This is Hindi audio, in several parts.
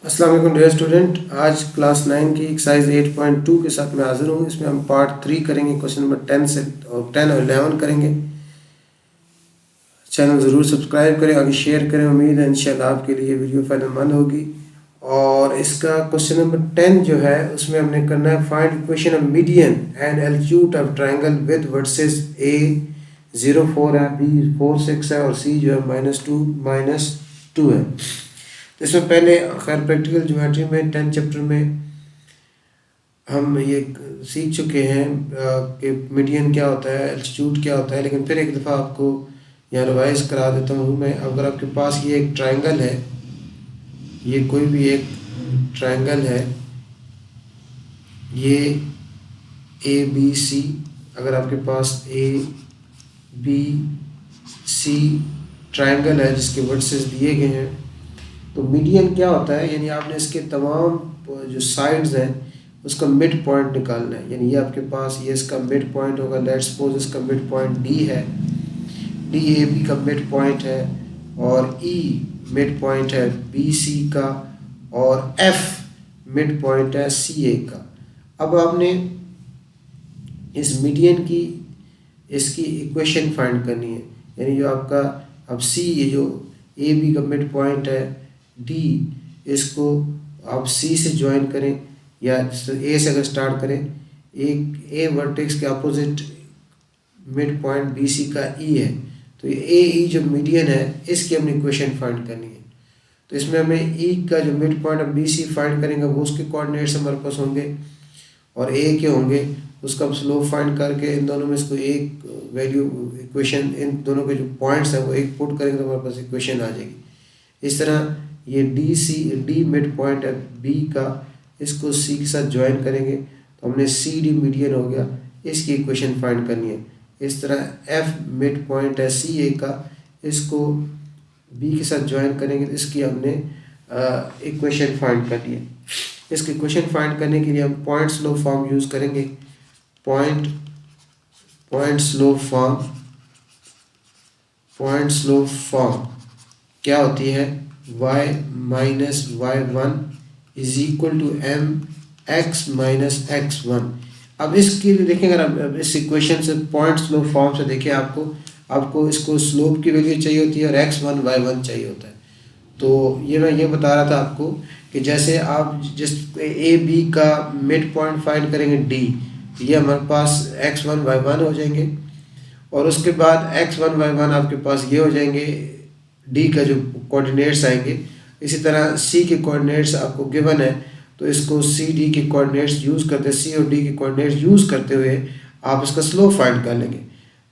अस्सलाम वालेकुम डियर स्टूडेंट। आज क्लास 9 की एक्सरसाइज 8.2 के साथ मैं हाजिर हूँ। इसमें हम पार्ट 3 करेंगे, क्वेश्चन नंबर 10 से और 10 और 11 करेंगे। चैनल ज़रूर सब्सक्राइब करें, आगे शेयर करें। उम्मीद है इंशाल्लाह आपके लिए वीडियो फ़ायदेमंद होगी। और इसका क्वेश्चन नंबर 10 जो है उसमें हमने करना है find equation of median and altitude of triangle with versus A 0 4 है, बी 4 6 है और सी जो है -2 है। तो इसमें पहले खैर प्रैक्टिकल ज्योमेट्री में 10 चैप्टर में हम ये सीख चुके हैं कि मीडियन क्या होता है, एल्टीट्यूड क्या होता है, लेकिन फिर एक दफ़ा आपको यहाँ रिवाइज करा देता हूँ मैं। अगर आपके पास ये एक ट्रायंगल है, ये कोई भी एक ट्रायंगल है, ये ए बी सी, अगर आपके पास ए बी सी ट्रायंगल है जिसके वर्सेस दिए गए हैं, तो मीडियन क्या होता है, यानी आपने इसके तमाम जो साइड्स हैं उसका मिड पॉइंट निकालना है। यानी ये आपके पास ये इसका मिड पॉइंट होगा। लेट्स सपोज इसका मिड पॉइंट डी है, डी ए बी का मिड पॉइंट है, और ई मिड पॉइंट है बी सी का, और एफ मिड पॉइंट है सी ए का। अब आपने इस मीडियन की इसकी इक्वेशन फाइंड करनी है। यानी जो आपका अब सी, ये जो ए बी का मिड पॉइंट है, डी, इसको आप सी से ज्वाइन करें या ए से अगर स्टार्ट करें, एक ए वर्टेक्स के opposite mid point B C का ई है, तो ये ए ई जो मीडियन है इसकी हमने इक्वेशन फाइंड करनी है। तो इसमें हमें ई का जो mid point B C find करेंगे वो उसके कोऑर्डिनेट्स हमारे पास होंगे और ए के होंगे, उसका स्लोप फाइंड करके इन दोनों में इसको एक वैल्यू इक्वेशन, इन दोनों के जो पॉइंट्स हैं वो एक पुट करेंगे तो हमारे पास इक्वेशन आ जाएगी। इस तरह ये डी मिड पॉइंट है बी का, इसको सी के साथ ज्वाइन करेंगे तो हमने सी डी मीडियन हो गया, इसकी इक्वेशन फाइंड करनी है। इस तरह एफ मिड पॉइंट है सी ए का, इसको बी के साथ ज्वाइन करेंगे तो इसकी हमने इक्वेशन फाइंड करनी है। इसकी इक्वेशन फाइंड करने के लिए हम पॉइंट स्लो फॉर्म यूज़ करेंगे। पॉइंट स्लो फॉर्म क्या होती है, y minus y1 is equal to m x minus x1। अब इसके लिए देखें, अगर आप इस इक्वेशन से पॉइंट स्लो फॉर्म से देखें, आपको इसको स्लोप की वैल्यू चाहिए होती है और x1 y1 चाहिए होता है। तो ये मैं ये बता रहा था आपको कि जैसे आप जिस ए बी का मिड पॉइंट फाइंड करेंगे डी, ये हमारे पास x1 y1 हो जाएंगे, और उसके बाद x1 y1 आपके पास ये हो जाएंगे, डी का जो कोऑर्डिनेट्स आएंगे। इसी तरह सी के कोऑर्डिनेट्स आपको गिवन है, तो इसको सी डी के कोऑर्डिनेट्स यूज़ करते, सी और डी के कोऑर्डिनेट्स यूज़ करते हुए आप इसका स्लोप फाइंड कर लेंगे।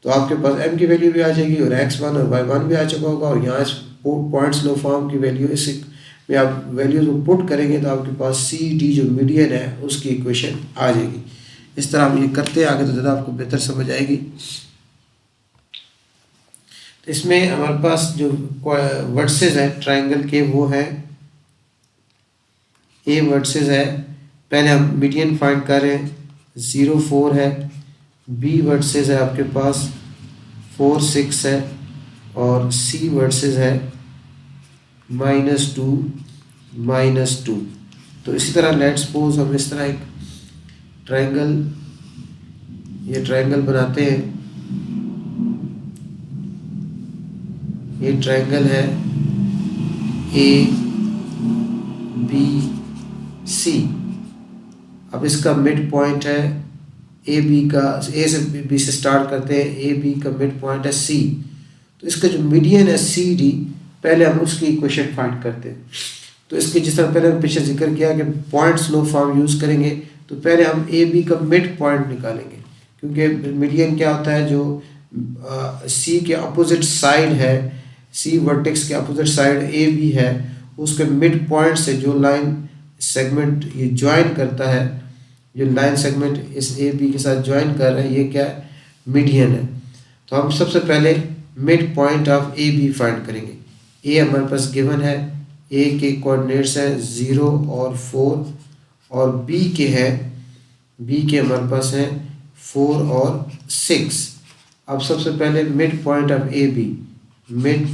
तो आपके पास एम की वैल्यू भी आ जाएगी और x1 और y1 भी आ चुका होगा, और यहाँ पॉइंट स्लो फॉर्म की वैल्यू इस में आप वैल्यूज को पुट करेंगे तो आपके पास सी डी जो मीडियन है उसकी इक्वेशन आ जाएगी। इस तरह आप ये करते आगे तो ज़्यादा आपको बेहतर समझ आएगी। तो इसमें हमारे पास जो वर्सेस है ट्राइंगल के वो है, ए वर्सेस है, पहले हम मीडियन फाइंड कर रहे हैं, 0 4 है, बी वर्सेस है आपके पास 4 6 है, और सी वर्सेस है -2 तो इसी तरह लेट्स सपोज हम इस तरह एक ट्रायंगल बनाते हैं। ये ट्रायंगल है ए बी सी। अब इसका मिड पॉइंट है ए बी का, ए से बी से स्टार्ट करते हैं, ए बी का मिड पॉइंट है सी, तो इसका जो मीडियन है सी डी, पहले हम उसकी इक्वेशन फाइंड करते हैं। तो इसके जिस तरह पहले पीछे जिक्र किया कि पॉइंट स्लो फॉर्म यूज़ करेंगे, तो पहले हम ए बी का मिड पॉइंट निकालेंगे, क्योंकि मीडियन क्या होता है, जो सी के अपोजिट साइड है, सी वर्टेक्स के अपोजिट साइड ए बी है, उसके मिड पॉइंट से जो लाइन सेगमेंट ये ज्वाइन करता है, जो लाइन सेगमेंट इस ए बी के साथ ज्वाइन कर रहे हैं, ये क्या है, मीडियन है। तो हम सबसे पहले mid point of A B find करेंगे। ए हमारे पास गिवन है, ए के कोऑर्डिनेट्स हैं 0 और 4, और बी के हमारे पास हैं 4 और 6। अब सबसे पहले mid point of A B, mid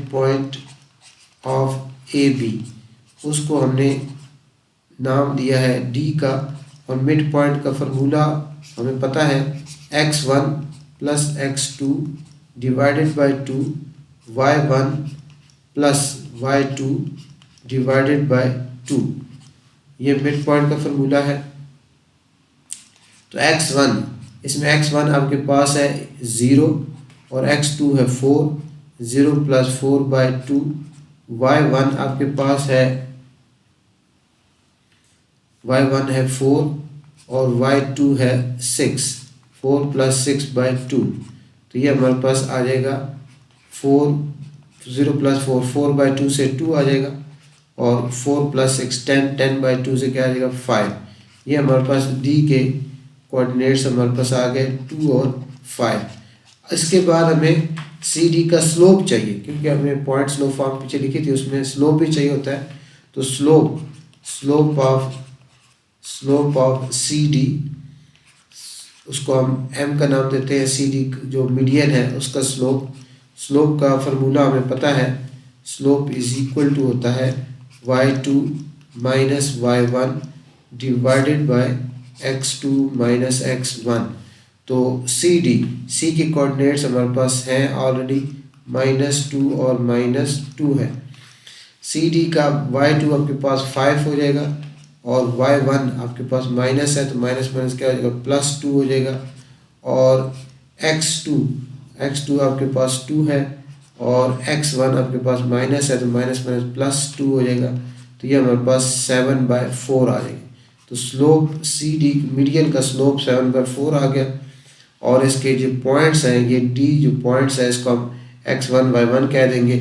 point of A B, उसको हमने नाम दिया है डी का, और मिड पॉइंट का फार्मूला हमें पता है x1 plus x2 divided by 2 y1 plus y2 divided by 2, ये मिड पॉइंट का फार्मूला है। तो x1, इसमें x1 आपके पास है 0 और x2 है 4, 0 प्लस 4 बाई 2, y1 आपके पास है y1 है 4 और y2 है 6, 4 प्लस 6 बाई 2, तो ये हमारे पास आ जाएगा 4, 0 प्लस 4, 4 बाई 2 से 2 आ जाएगा, और 4 प्लस 6 10, 10 बाई 2 से क्या आ जाएगा 5। ये हमारे पास डी के कोऑर्डिनेट्स हमारे पास आ गए 2 और 5। इसके बाद हमें सी डी का स्लोप चाहिए, क्योंकि हमें पॉइंट स्लोप फॉर्म पीछे लिखी थी, उसमें स्लोप भी चाहिए होता है। तो स्लोप ऑफ सी डी, उसको हम एम का नाम देते हैं, सी डी जो मीडियन है उसका स्लोप का फार्मूला हमें पता है, स्लोप इज इक्वल टू होता है y2 minus y1 divided by x2 minus x1। तो सी के कोऑर्डिनेट्स हमारे पास हैं ऑलरेडी -2 और -2 है। सी डी का y2 आपके पास 5 हो जाएगा, और y1 आपके पास माइनस है, तो माइनस माइनस क्या हो जाएगा +2 हो जाएगा, और x2 आपके पास 2 है, और x1 आपके पास माइनस है, तो माइनस माइनस +2 हो जाएगा, तो ये हमारे पास 7/4 आ जाएगी। तो स्लोप सी डी मीडियन का स्लोप 7/4 आ गया, और इसके जो पॉइंट्स हैं, ये डी जो पॉइंट्स है इसको हम x1 y1 कह देंगे।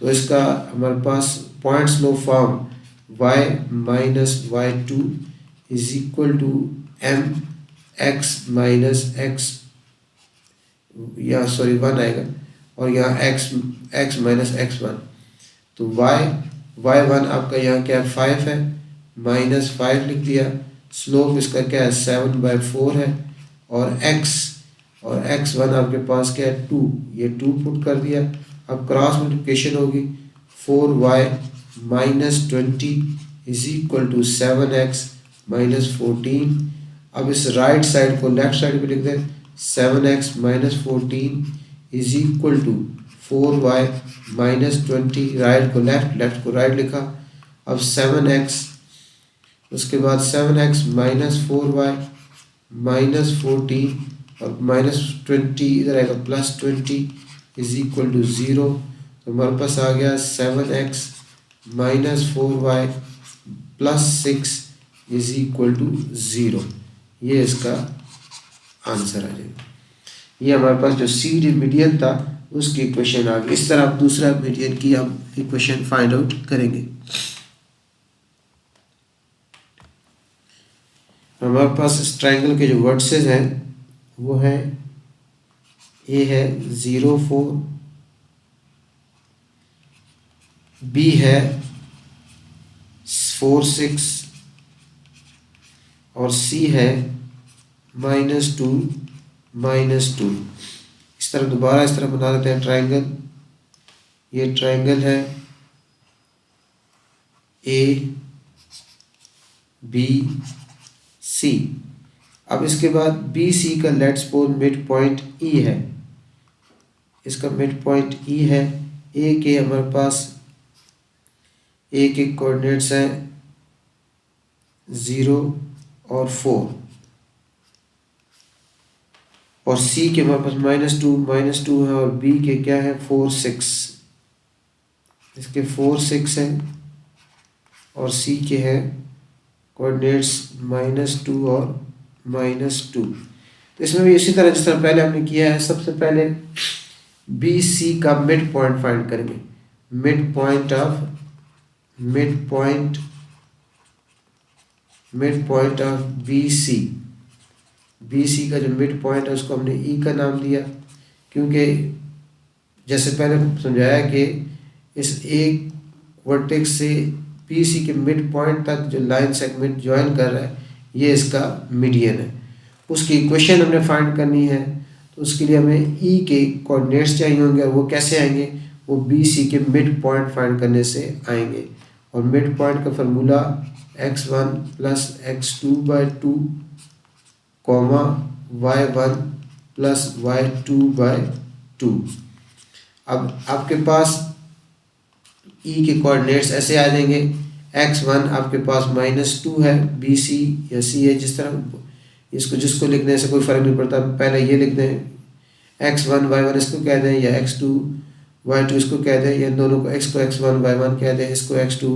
तो इसका हमारे पास point slope form y minus y2 is equal to m x minus x, या सॉरी 1 आएगा, और यहाँ x माइनस x1। तो y1 आपका यहाँ क्या है 5 है, -5 लिख दिया, स्लोप इसका क्या है 7/4 है, और x1 आपके पास क्या है 2, ये 2 पुट कर दिया। अब क्रॉस मल्टीप्लिकेशन होगी, 4y minus 20 is equal to 7x minus 14। अब इस राइट साइड को लेफ्ट साइड पे लिख दें, 7x minus 14 is equal to 4y minus 20, right को लेफ्ट को राइट लिखा। अब 7x, उसके बाद 7x माइनस 4y माइनस 14 और -20 इधर आएगा +20 इज इक्वल टू 0। तो हमारे पास आ गया 7x minus 4y plus 6 is equal to 0। ये इसका आंसर आ जाएगा। ये हमारे पास जो सी डी मीडियन था उसकी इक्वेशन आ गई। इस तरह आप दूसरा मीडियन की हम इक्वेशन फाइंड आउट करेंगे। हमारे पास इस ट्रायंगल के जो वर्टिसेस हैं वो है ए है 0 4, बी है 4 6 और सी है -2 -2। इस तरह दोबारा इस तरह बना देते हैं ट्रायंगल। ये ट्रायंगल है ए बी सी। अब इसके बाद बी सी का लेट्स सपोज मिड पॉइंट ई है, इसका मिड पॉइंट ई है। ए के हमारे पास ए के कोऑर्डिनेट्स हैं 0 और 4, और सी के हमारे पास -2 है, और बी के क्या है 4 6, इसके 4 6 है, और सी के है कोऑर्डिनेट्स -2 और -2। तो इसमें भी इसी तरह जिस तरह पहले हमने किया है, सबसे पहले बी सी का मिड पॉइंट फाइंड करेंगे। Mid point of B C का जो मिड पॉइंट है उसको हमने ई का नाम दिया, क्योंकि जैसे पहले समझाया कि इस एक वर्टेक्स से बी सी के मिड पॉइंट तक जो लाइन सेगमेंट ज्वाइन कर रहा है ये इसका मीडियन है। उसकी इक्वेशन हमने फाइंड करनी है, तो उसके लिए हमें ई के कोऑर्डिनेट्स चाहिए होंगे, और वो कैसे आएंगे वो बी सी के मिड पॉइंट फाइंड करने से आएंगे। और मिड पॉइंट का formula x1 plus x2/2 comma y1 plus y2/2। अब आपके पास ई के कोऑर्डिनेट्स ऐसे आ जाएंगे। x1 आपके पास -2 है, बी सी या सी है, जिस तरह इसको जिसको लिखने से कोई फ़र्क नहीं पड़ता, पहले ये लिख दें x1 y1 इसको कह दें, या x2 y2 इसको कह दें, या दोनों को x को x1 y1 कह दें, इसको x2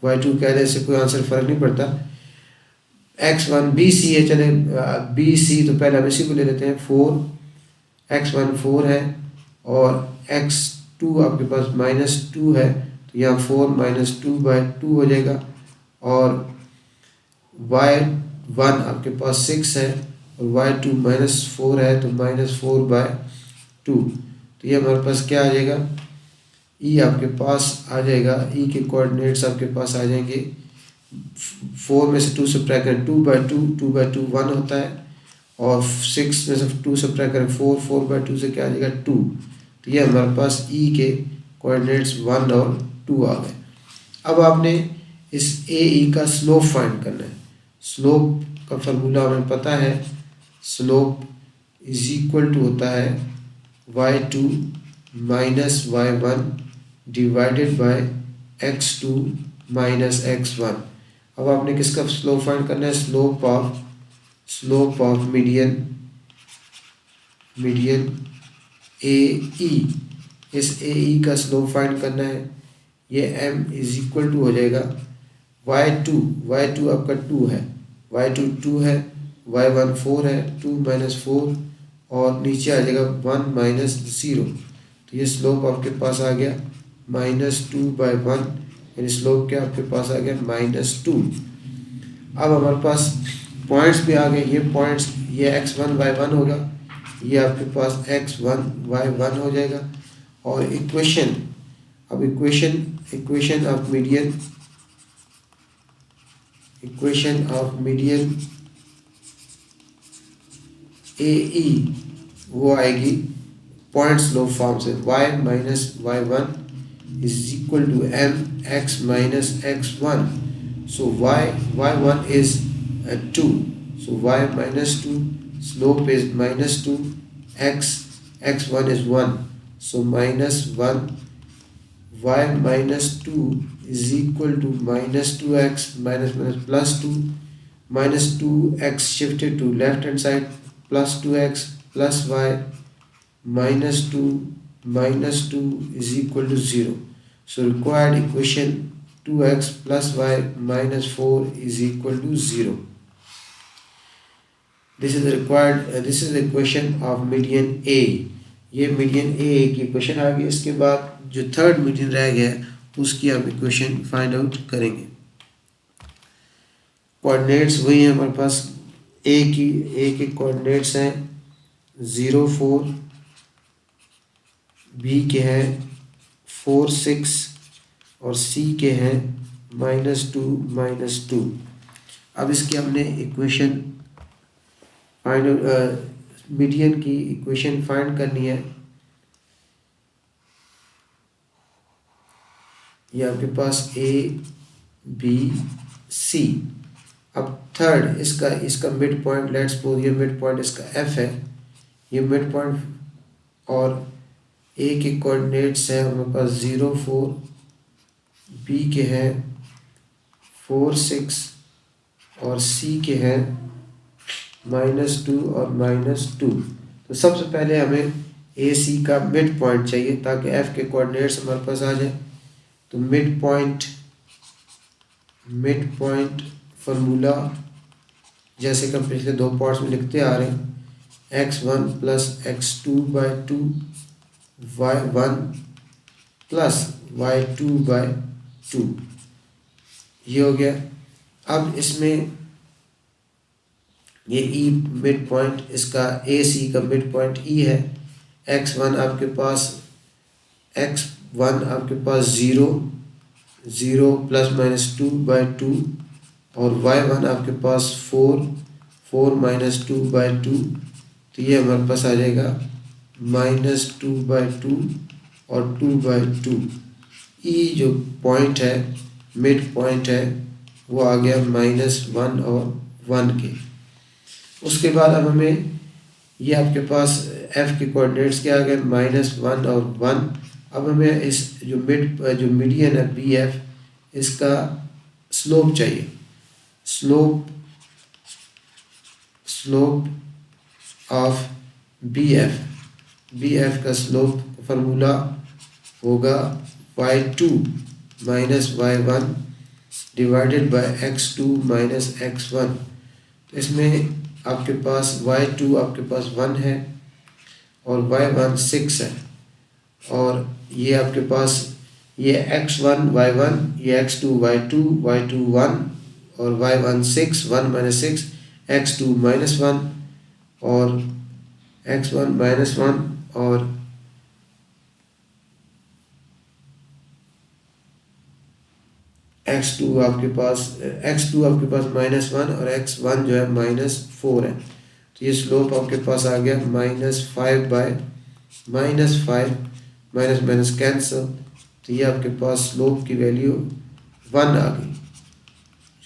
y2 कह दें, इससे कोई आंसर फ़र्क नहीं पड़ता। x1 बी सी है, चले बी सी तो पहले हम इसी को ले लेते हैं। 4 x1 4 है और x2 आपके पास -2 है, तो यहाँ 4 -2/2 हो जाएगा। और y1 आपके पास 6 है और y2 -4 है, तो -4/2। तो ये हमारे पास क्या आ जाएगा, ई आपके पास आ जाएगा। ई के कोऑर्डिनेट्स आपके पास आ जाएंगे 4 में से 2 सब्ट्रैक्ट करें 2/2, 2/2 1 होता है, और 6 में से 2 सब्ट्रैक्ट करें 4, 4/2 से क्या आ जाएगा 2। तो ये हमारे पास ई के कोऑर्डिनेट्स 1 और 2 आ गए। अब आपने इस ए ई का स्लोप फाइंड करना है। स्लोप का फार्मूला हमें पता है, स्लोप इज इक्वल टू होता है y2 minus y1 divided by x2 minus x1। अब आपने किसका स्लोप फाइंड करना है, स्लोप ऑफ मीडियन ए ई। इस ए ई का स्लोप फाइंड करना है। ये m इज इक्वल टू हो जाएगा y2 आपका 2 है, y2 2 है, y1 4 है, 2 - 4 और नीचे आ जाएगा 1 - 0। तो ये स्लोप आपके पास आ गया -2/1, यानी स्लोप क्या आपके पास आ गया -2। अब हमारे पास पॉइंट्स भी आ गए। ये पॉइंट्स, ये x1 y1 होगा, ये आपके पास x1 y1 हो जाएगा। और इक्वेशन, अब equation of median A E वो आएगी पॉइंट स्लोप फॉर्म से, y minus y1 is equal to m x minus x1। So y1 is 2, so y minus 2, slope is -2, x1 is 1, so -1, y minus 2 is equal to -2x minus +2, -2x shifted to left hand side, +2x plus y -2 is equal to 0. So required equation 2x plus y minus 4 is equal to 0. This is the equation of median A. ये मीडियन ए की इक्वेशन आ गई। इसके बाद जो थर्ड मीडियन रह गया उसकी हम इक्वेशन फाइंड आउट करेंगे। कोऑर्डिनेट्स वही हैं हमारे पास। ए के कोऑर्डिनेट्स हैं 0 4, बी के हैं 4 6 और सी के हैं -2 -2। अब इसकी हमने इक्वेशन मीडियन की इक्वेशन फाइंड करनी है। ये आपके पास ए बी सी। अब थर्ड इसका मिड पॉइंट, लेट्स सपोज ये मिड पॉइंट इसका एफ है, ये मिड पॉइंट, और ए के कोऑर्डिनेट्स हैं हमारे पास 0 4, बी के हैं 4 6 और सी के हैं -2 और -2। तो सबसे पहले हमें ए सी का मिड पॉइंट चाहिए ताकि एफ के कोऑर्डिनेट्स हमारे पास आ जाए। तो मिड पॉइंट फार्मूला जैसे कि हम पिछले 2 पार्ट्स में लिखते आ रहे हैं, x1 plus x2/2 y1 plus y2/2, ये हो गया। अब इसमें ये ई मिड पॉइंट, इसका ए सी का मिड पॉइंट ई है। x1 आपके पास 0 ± 2/2 और y1 आपके पास 4 -2/2। तो ये हमारे पास आ जाएगा -2/2 और 2/2। ई जो पॉइंट है, मिड पॉइंट है, वो आ गया -1 और 1 के। उसके बाद अब हमें ये आपके पास एफ के कोऑर्डिनेट्स क्या आ गए, -1 और 1। अब हमें इस जो मीडियन है बी एफ, इसका स्लोप चाहिए। स्लोप ऑफ बी एफ का स्लोप फार्मूला होगा y2 minus y1 divided by x2 minus x1। तो इसमें आपके पास y2 आपके पास 1 है और y1 6 है, और ये आपके पास ये x1 y1, ये x2 y2, y2 1 और y1 6, 1 माइनस 6, x2 -1 और x1 -1 और x2 आपके पास -1 और x1 जो है -4 है। तो ये स्लोप आपके पास आ गया -5 बाय -5, माइनस माइनस कैंसल, तो ये आपके पास स्लोप की वैल्यू 1 आ गई।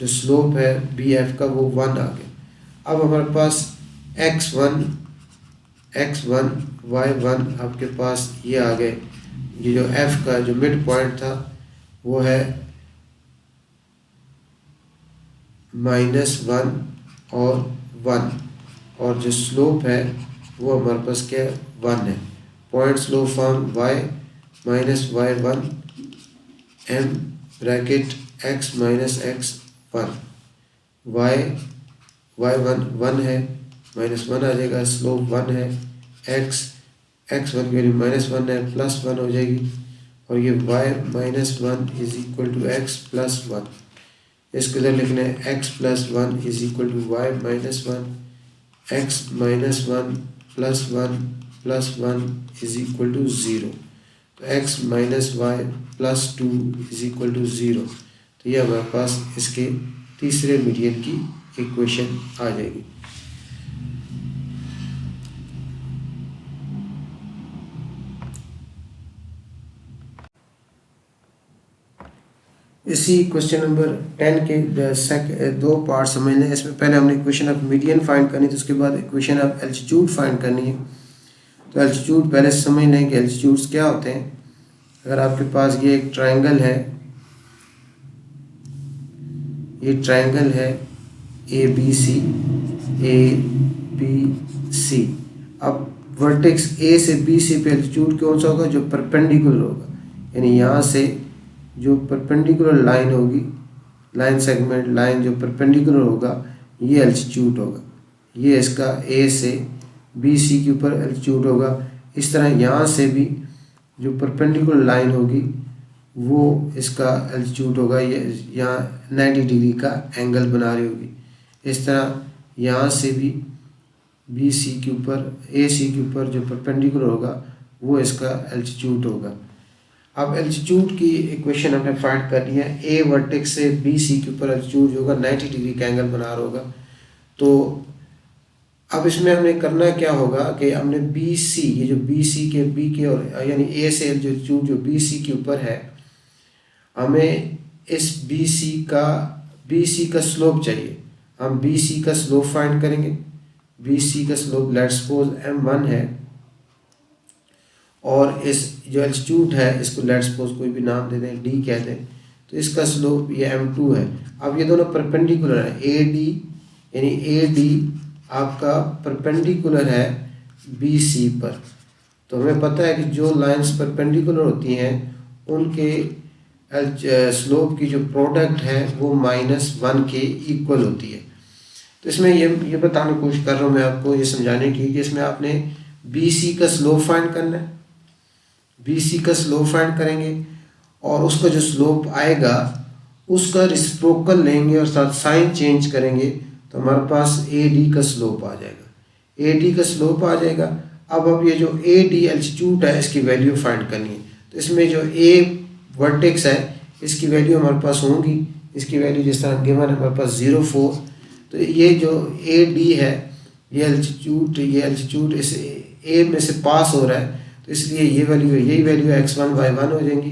जो स्लोप है बी एफ का वो 1 आ गया। अब हमारे पास x1 y1 आपके पास ये आ गए। ये जो f का जो मिड पॉइंट था वो है -1 और 1, और जो स्लोप है वो हमारे पास क्या है, 1 है। Point slope form y minus y1 m bracket x minus x1, y1 1 है, -1 आ जाएगा, स्लोप 1 है, x1 की वैल्यू -1 है, +1 हो जाएगी, और ये y -1 is equal to x plus 1। इसको इधर लिखना है x plus 1 is equal to y -1, x -1 plus 1 plus 1 is equal to 0। तो x minus y plus 2 is equal to 0। तो ये हमारे पास इसके तीसरे मीडियन की इक्वेशन आ जाएगी। इसी क्वेश्चन नंबर 10 के दो पार्ट समझ लें। इसमें पहले हमने इक्वेशन ऑफ मीडियन फाइंड करनी थी, उसके बाद इक्वेशन ऑफ एल्टीट्यूड फाइंड करनी है। तो एल्टीट्यूड पहले समझ लें कि एल्टीट्यूड्स क्या होते हैं। अगर आपके पास ये एक ट्रायंगल है, ये ट्रायंगल है ABC, अब वर्टेक्स A से BC पे एल्टीट्यूड कौन सा होगा, जो परपेंडिकुलर होगा, यानी यहाँ से जो परपेंडिकुलर लाइन होगी, लाइन सेगमेंट लाइन जो परपेंडिकुलर होगा, ये एल्टीट्यूड होगा। ये इसका A से BC के ऊपर एल्टीट्यूड होगा। इस तरह यहाँ से भी जो परपेंडिकुलर लाइन होगी वो इसका एल्टीट्यूड होगा। ये यहाँ 90 डिग्री का एंगल बना रही होगी। इस तरह यहाँ से भी BC के ऊपर AC के ऊपर जो परपेंडिकुलर होगा वो इसका एल्टीट्यूड होगा। अब एल्टीट्यूड की इक्वेशन हमने फाइंड करनी है। A वर्टेक्स से BC के ऊपर एल्टीट्यूड होगा 90 डिग्री का एंगल बना रहा होगा। तो अब इसमें हमने करना क्या होगा कि हमने BC, ये जो BC के B के और यानी A से एल्टीट्यूड जो BC के ऊपर है, हमें इस BC का स्लोप चाहिए। हम BC का स्लोप फाइंड करेंगे। BC का स्लोप लेट्स सपोज m1 है, और इस जो एल्टीट्यूड है इसको लेट्स सपोज कोई भी नाम दे दें, D कह दें। तो इसका स्लोप ये m2 है। अब ये दोनों परपेंडिकुलर है। AD यानी AD आपका परपेंडिकुलर है BC पर। तो हमें पता है कि जो लाइंस परपेंडिकुलर होती हैं उनके स्लोप की जो प्रोडक्ट है वो -1 के इक्वल होती है। तो इसमें ये बताने की कोशिश कर रहा हूँ मैं आपको, ये समझाने की कि इसमें आपने BC का स्लोप फाइंड करना है। BC का स्लोप फाइंड करेंगे और उसका जो स्लोप आएगा उसका रिसिप्रोकल लेंगे और साथ साइन चेंज करेंगे तो हमारे पास AD का स्लोप आ जाएगा। AD का स्लोप आ जाएगा। अब ये जो AD एल्टीट्यूड है इसकी वैल्यू फाइंड करनी है। तो इसमें जो A वर्टेक्स है इसकी वैल्यू हमारे पास होंगी, इसकी वैल्यू जिस तरह गिवन है हमारे पास 0.4। तो ये जो AD है ये एल्टीट्यूड इस A में से पास हो रहा है, तो तो इसलिए ये वैल्यू है, यही वैल्यू x1 y1 हो जाएंगी।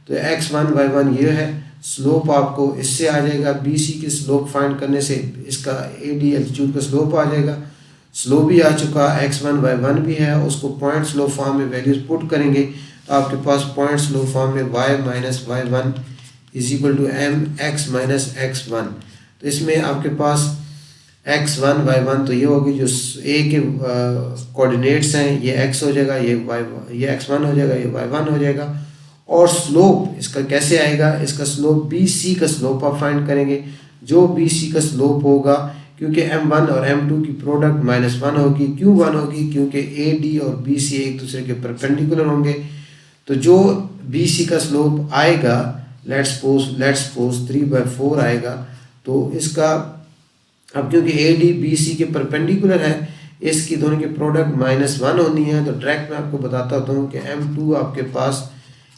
तो x1 y1 ये है। स्लोप आपको इससे आ जाएगा, BC की स्लोप फाइंड करने से इसका AD एल्टीट्यूड का स्लोप आ जाएगा। स्लोप भी आ चुका, x1 y1 भी है, उसको पॉइंट स्लोप फॉर्म में वैल्यूज पुट करेंगे तो आपके पास पॉइंट स्लोप फॉर्म में y minus y1 is equal to mx minus x1। तो इसमें आपके पास x1 y1 तो ये होगी जो a के कोऑर्डिनेट्स हैं, ये x हो जाएगा, ये x1 हो जाएगा, ये y1 हो जाएगा। और स्लोप इसका कैसे आएगा, इसका स्लोप BC का स्लोप आप फाइंड करेंगे। जो BC का स्लोप होगा, क्योंकि m1 और m2 की प्रोडक्ट -1 होगी, क्यों 1 होगी, क्योंकि AD और BC एक दूसरे के परपेंडिकुलर होंगे। तो जो BC का स्लोप आएगा, लेट्स सपोज 3/4 आएगा, तो इसका अब क्योंकि AD BC के परपेंडिकुलर है, इसकी दोनों की प्रोडक्ट -1 होनी है। तो डायरेक्ट मैं आपको बताता हूँ कि m2 आपके पास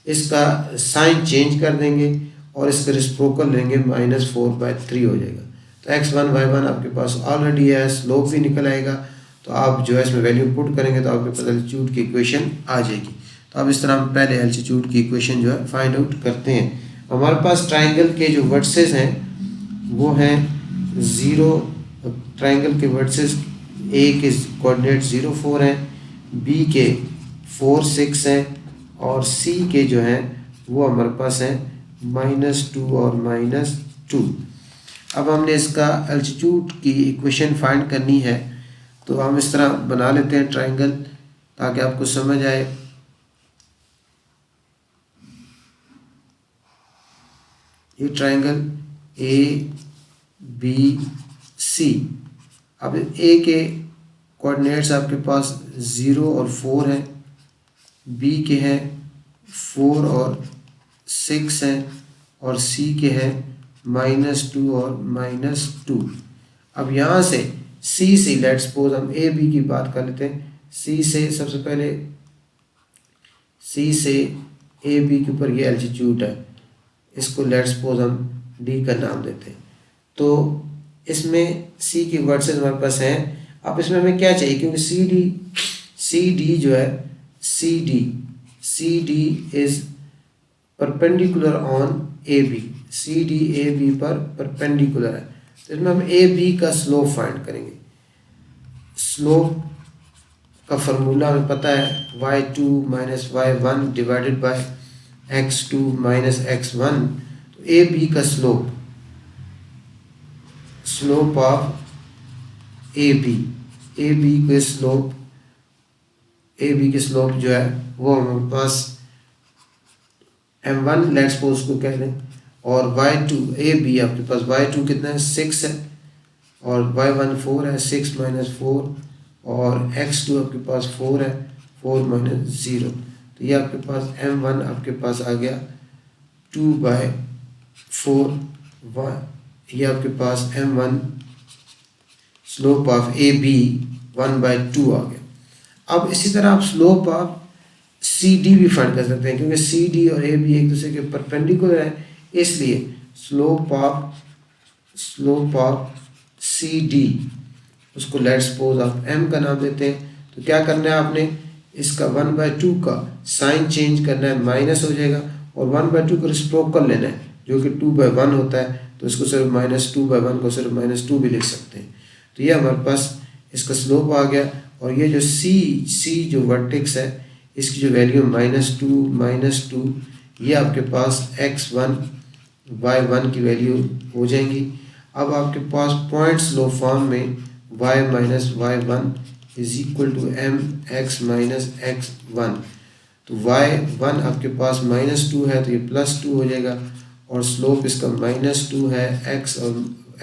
इसका साइन चेंज कर देंगे और इसका रेसिप्रोकल लेंगे, -4/3 हो जाएगा। तो x1 y1 आपके पास ऑलरेडी है, स्लोप भी निकल आएगा। तो आप जो है इसमें वैल्यू पुट करेंगे तो आपके पास एल्टीट्यूड की इक्वेशन आ जाएगी। तो अब इस तरह हम पहले एल्टीट्यूड की इक्वेशन जो है फाइंड आउट करते हैं। हमारे पास ट्राइंगल के जो वर्सेस हैं वो हैं 0, ट्राइंगल के वर्सेस A के कोऑर्डिनेट 0 4 हैं, B के 4 6 हैं और C के जो हैं वो हमारे पास हैं -2 और -2। अब हमने इसका एल्टीट्यूड की इक्वेशन फाइंड करनी है, तो हम इस तरह बना लेते हैं ट्राइंगल ताकि आपको समझ आए। ये ट्राइंगल ABC। अब A के कोऑर्डिनेट्स आपके पास 0 और 4 हैं, B के हैं 4 और 6 हैं और C के हैं -2 और -2। अब यहाँ से C से लेट्स सपोज हम AB की बात कर लेते हैं। C से सबसे पहले C से AB के ऊपर ये एल्टीट्यूड है, इसको लेट्स सपोज हम D का नाम देते हैं। तो इसमें C की वर्सेस हमारे पास हैं। अब इसमें हमें क्या चाहिए, क्योंकि CD जो है CD is perpendicular on AB, CD AB पर परपेंडिकुलर है। तो इसमें हम AB का स्लोप फाइंड करेंगे। स्लोप का फॉर्मूला हमें पता है, y2 minus y1 divided by x2 minus x1। तो AB का स्लोप ऑफ AB के स्लोप जो है वो हमारे पास m1 लेट्स सपोज को कह लें, और y2 AB आपके पास y2 कितना है 6 है और y1 4 है, 6 माइनस 4, और x2 आपके पास 4 है, 4 माइनस 0। तो ये आपके पास m1 आपके पास आ गया 2/4। ये आपके पास m1 स्लोप ऑफ AB 1/2 आ गया। अब इसी तरह आप स्लोप ऑफ CD भी फाइंड कर सकते हैं, क्योंकि CD और AB एक दूसरे के परपेंडिकुलर है, इसलिए स्लोप ऑफ CD उसको लेट्स सपोज आप m का नाम देते हैं। तो क्या करना है आपने, इसका 1/2 का साइन चेंज करना है, माइनस हो जाएगा, और 1/2 का रेसिप्रोकल लेना है जो कि 2/1 होता है। तो इसको सिर्फ -2/1 को सिर्फ -2 भी लिख सकते हैं। तो ये हमारे पास इसका स्लोप आ गया। और ये जो C जो वर्टेक्स है, इसकी जो वैल्यू -2 ये आपके पास x1 y1 की वैल्यू हो जाएंगी। अब आपके पास पॉइंट स्लोप फॉर्म में y minus y1 is equal to mx minus x1। तो y1 आपके पास -2 है तो ये +2 हो जाएगा, और स्लोप इसका -2 है, x और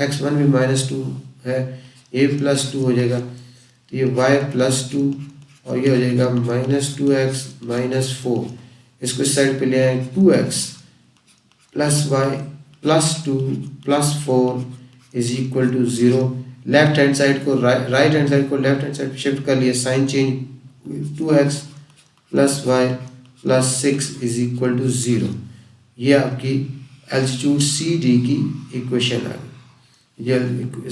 x1 भी -2 है, ये +2 हो जाएगा। तो ये y +2 और ये हो जाएगा -2x -4। इसको इस साइड पे ले आए, 2x + y +2 +4 is equal to 0। Left hand side को राइट हैंड साइड को लेफ्ट हैंड साइड पे शिफ्ट कर लिया, sign change, 2x + y +6 is equal to 0। ये आपकी एल्टीट्यूड CD की इक्वेशन आ गई। ये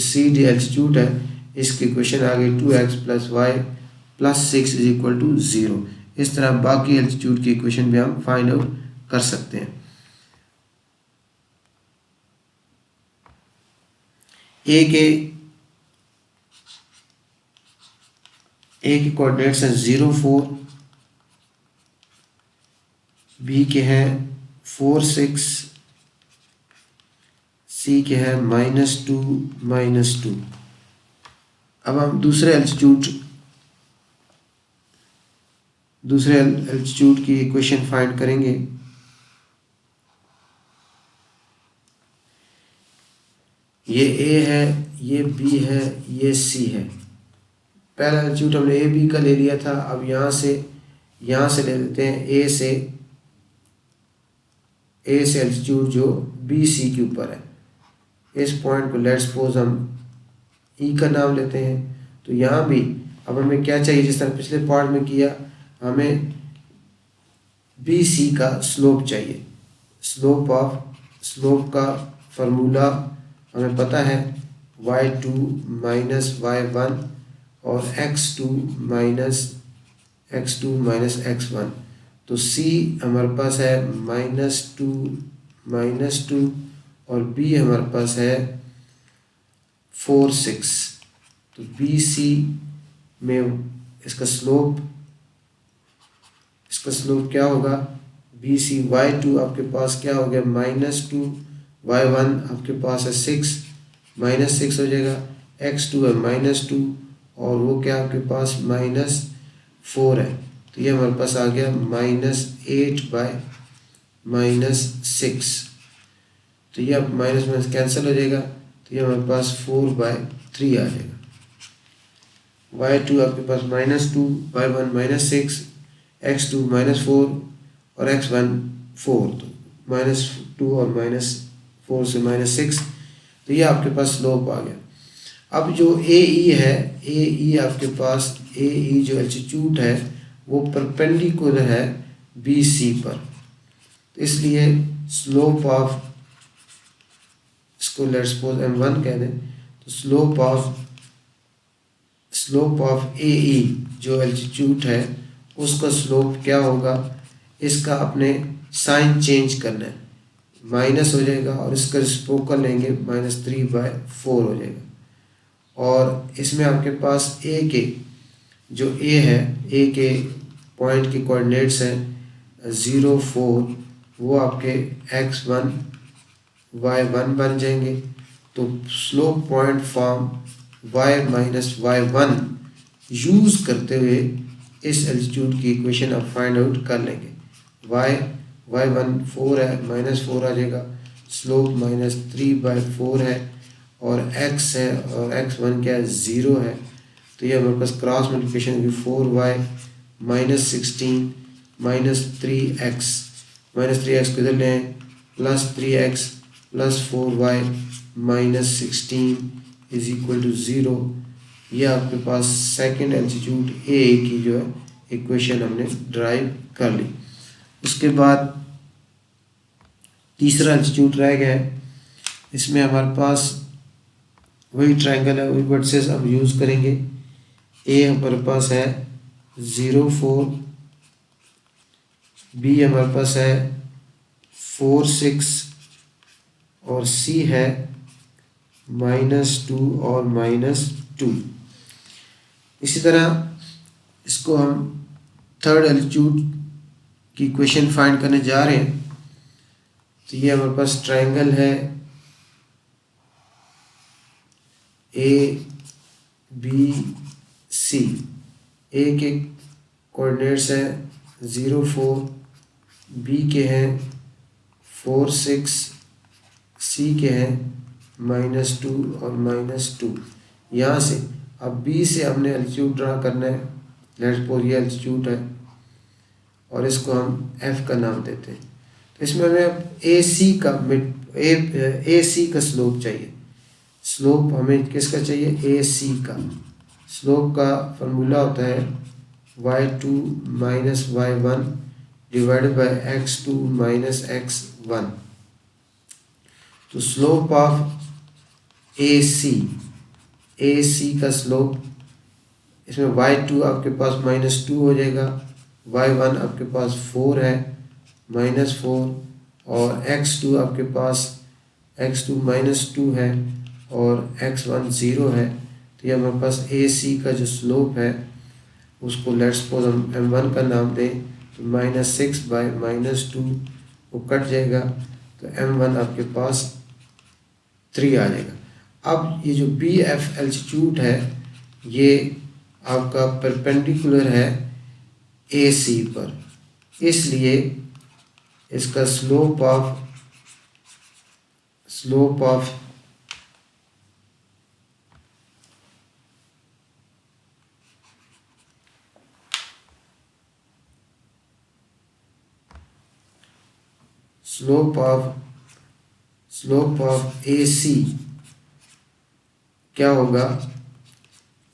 CD एल्टीट्यूड है, इसकी इक्वेशन आ गई 2x + y +6 is equal to 0। इस तरह बाकी एल्टीट्यूड की इक्वेशन भी हम फाइंड आउट कर सकते हैं। ए के कोऑर्डिनेट्स हैं 0, 4, बी के हैं 4, 6, सी के हैं -2, -2। अब हम दूसरे एल्टीट्यूड की इक्वेशन फाइंड करेंगे। ये ए है, ये बी है, ये सी है। पहला एल्टीट्यूड हमने ए बी का ले लिया था, अब यहाँ से ले लेते हैं ए से एल्टीट्यूड जो बी सी के ऊपर है। इस पॉइंट को लेट्स सपोज हम ई का नाम लेते हैं। तो यहाँ भी अब हमें क्या चाहिए, जिस तरह पिछले पार्ट में किया, हमें बी सी का स्लोप चाहिए। स्लोप का फार्मूला हमें पता है y2 माइनस y1 और x2 माइनस x1। तो c हमारे पास है -2 और b हमारे पास है 4, 6। तो बी सी में इसका स्लोप क्या होगा, बी सी y2 आपके पास क्या हो गया -2, y1 आपके पास है 6, -6 हो जाएगा, x2 है -2 और वो क्या आपके पास -4 है। तो ये हमारे पास आ गया -8/-6। तो ये अब माइनस कैंसिल हो जाएगा, तो ये हमारे पास 4/3 आ जाएगा। y2 आपके पास -2, y1 -6, x2 -4 और x1 4। तो -2 और -4 से -6, तो ये आपके पास स्लोप आ गया। अब जो ए ई है, आपके पास जो एल्टीट्यूड है वो परपेंडिकुलर है बी सी पर। तो इसलिए स्लोप ऑफ, इसको लेट्स सपोज m1 कह दें, तो स्लोप ऑफ ए ई जो एल्टीट्यूड है उसका स्लोप क्या होगा, इसका अपने साइन चेंज करना है, माइनस हो जाएगा और इसका रेसिप्रोकल लेंगे -3/4 हो जाएगा। और इसमें आपके पास ए के पॉइंट के कोऑर्डिनेट्स हैं 0, 4, वो आपके x1 y1 बन जाएंगे। तो slope point form y-y1 use करते हुए इस एल्टीट्यूड की इक्वेशन आप फाइंड आउट कर लेंगे। y1 4 है, -4 आ जाएगा, स्लोप -3/4 है और x है और x1 क्या है 0 है। तो ये हमारे पास क्रॉस मल्टीप्लिकेशन होगी 4y -16 -3x को इधर ले आए +3x +4y -16 = 0। ये आपके पास सेकंड एल्टीट्यूड ए की जो है इक्वेशन हमने ड्राइव कर ली। उसके बाद तीसरा एल्टीट्यूड रह गया है, इसमें हमारे पास वही ट्रायंगल है, वही वर्टिसेस हम यूज़ करेंगे। ए हमारे पास है 0, 4, बी हमारे पास है 4, 6 और सी है -2 और -2। इसी तरह इसको हम थर्ड एल्टीट्यूड की इक्वेशन फाइंड करने जा रहे हैं। तो ये हमारे पास ट्रायंगल है ABC। ए के कोऑर्डिनेट्स हैं 0, 4, बी के हैं 4, 6, सी के हैं -2 और -2। यहाँ से अब बी से हमने एल्टीट्यूड ड्रा करना है। लेट्स सपोज ये एल्टीट्यूड है और इसको हम एफ का नाम देते हैं। तो इसमें हमें ए सी का स्लोप चाहिए। स्लोप हमें किसका चाहिए, ए सी का। स्लोप का फार्मूला होता है y2 minus y1 divided by x2 minus x1। तो स्लोप ऑफ ए सी का स्लोप, इसमें y2 आपके पास -2 हो जाएगा y1 आपके पास 4 है -4, और x2 आपके पास x2 -2 है, और x1 0 है। तो ये हमारे पास ए सी का जो स्लोप है उसको लेट्स सपोज हम m1 का नाम दें, तो -6 बाय -2 वो कट जाएगा, तो m1 आपके पास 3 आ जाएगा। अब ये जो बी एफ एल्टीट्यूड है ये आपका परपेंडिकुलर है ए सी पर, इसलिए इसका slope of slope of slope of A C क्या होगा,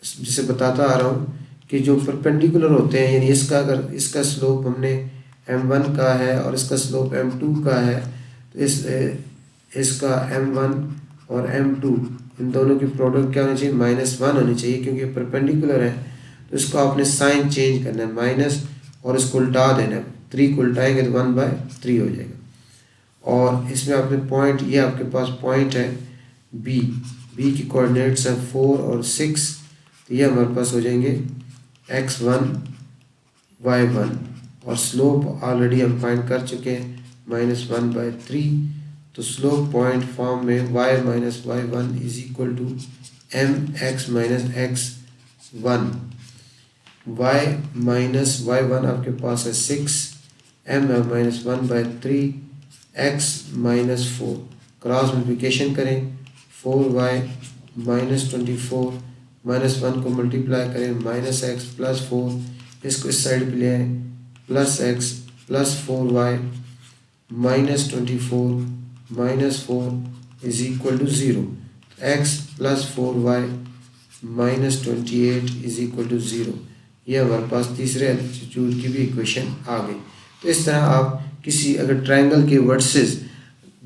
जिसे बताता आ रहा हूँ कि जो परपेंडिकुलर होते हैं, यानी इसका अगर इसका स्लोप हमने m1 का है और इसका स्लोप m2 का है, तो इसका m1 और m2 इन दोनों की प्रोडक्ट क्या होनी चाहिए, -1 होनी चाहिए, क्योंकि परपेंडिकुलर है। तो इसको आपने साइन चेंज करना है, माइनस, और इसको उल्टा देना है, 3 को उल्टाएंगे तो 1/3 हो जाएगा। और इसमें आपने पॉइंट, ये आपके पास पॉइंट है बी, बी की कोऑर्डिनेट्स हैं 4 और 6, तो ये हमारे पास हो जाएंगे x1 y1, और स्लोप ऑलरेडी हम फाइंड कर चुके हैं -1/3। तो स्लोप पॉइंट फॉर्म में y - y1 is equal to mx - x1। y - y1 आपके पास है 6, m है -1/3, x -4, क्रॉस मल्टीप्लिकेशन करें, 4y -24 -1 को मल्टीप्लाई करें, -x + 4, इसको इस साइड पे ले आए, +x + 4y -24 -4 is equal to 0, x + 4y -28 is equal to 0। ये हमारे पास तीसरे एल्टीट्यूड की भी इक्वेशन आ गई। तो इस तरह आप किसी अगर ट्रायंगल के वर्सेस